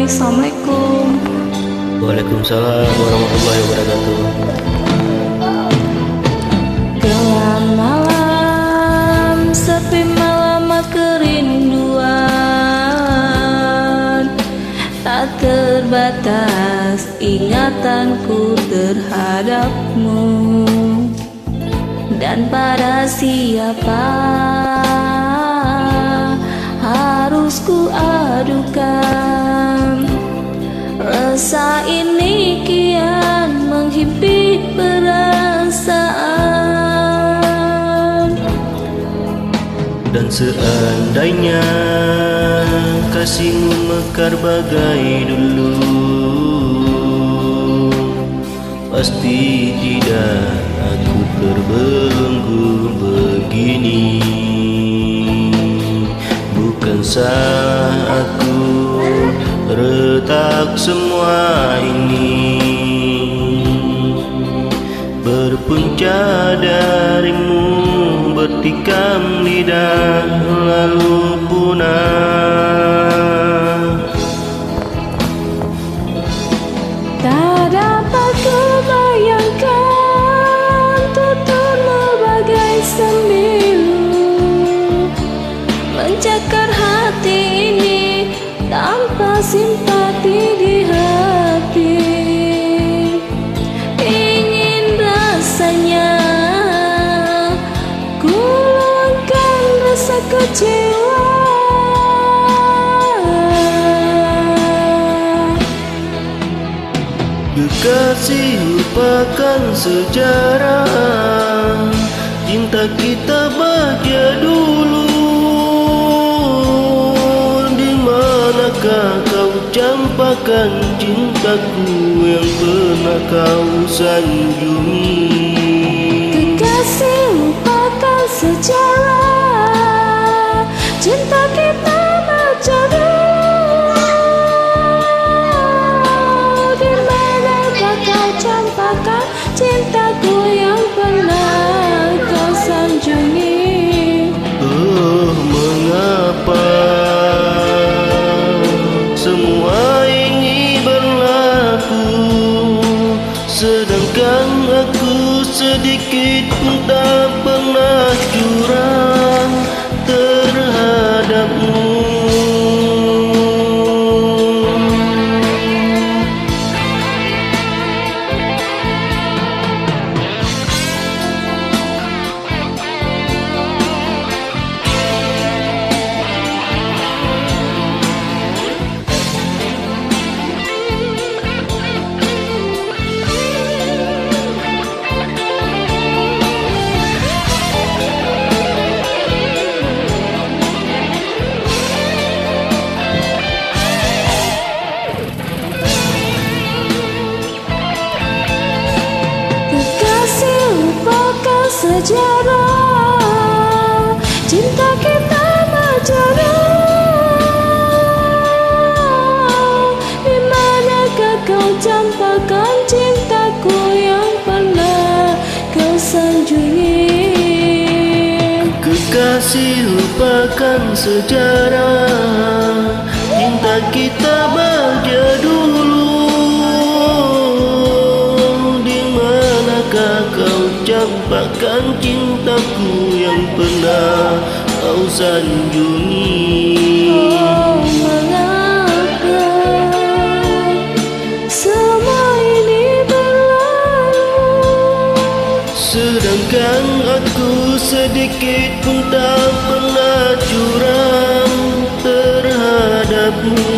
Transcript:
Assalamualaikum. Waalaikumsalam warahmatullahi wabarakatuh. Gelap malam, sepi malam kerinduan, tak terbatas ingatanku terhadapmu. Dan pada siapa harus ku adukan rasa ini kian menghimpit perasaan. Dan seandainya kasihmu mekar bagai dulu, pasti tidak aku terbelenggu begini. Bukan salah aku retak semua ini, berpunca darimu, bertikam lidah lalu punah. Tak dapat kubayangkan tuturmu bagai sembilu mencakar hati ini tanpa simpati di hati. Ingin rasanya ku luangkan rasa kecewa, kekasih lupakan sejarah cinta kita bahagia dulu. Di manakah kau campakkan cintaku yang pernah kau sanjungi? kekasih lupakan sejarah cinta kita baca dulu. Di manakah kau campakkan cintaku yang pernah kau sanjungi? Oh, mengapa semua ini berlaku, sedangkan aku sedikit pun tak pernah curang terhadapmu. Sejarah cinta kita baca dulu. Di manakah kau campakkan cintaku yang pernah kau sanjungi? Kekasih lupakan sejarah cinta kita bahagia dulu. Di manakah kau campakkan cintaku yang pernah kau sanjungi? Oh, mengapa semua ini berlalu, sedangkan aku sedikit pun tak pernah curang terhadapmu.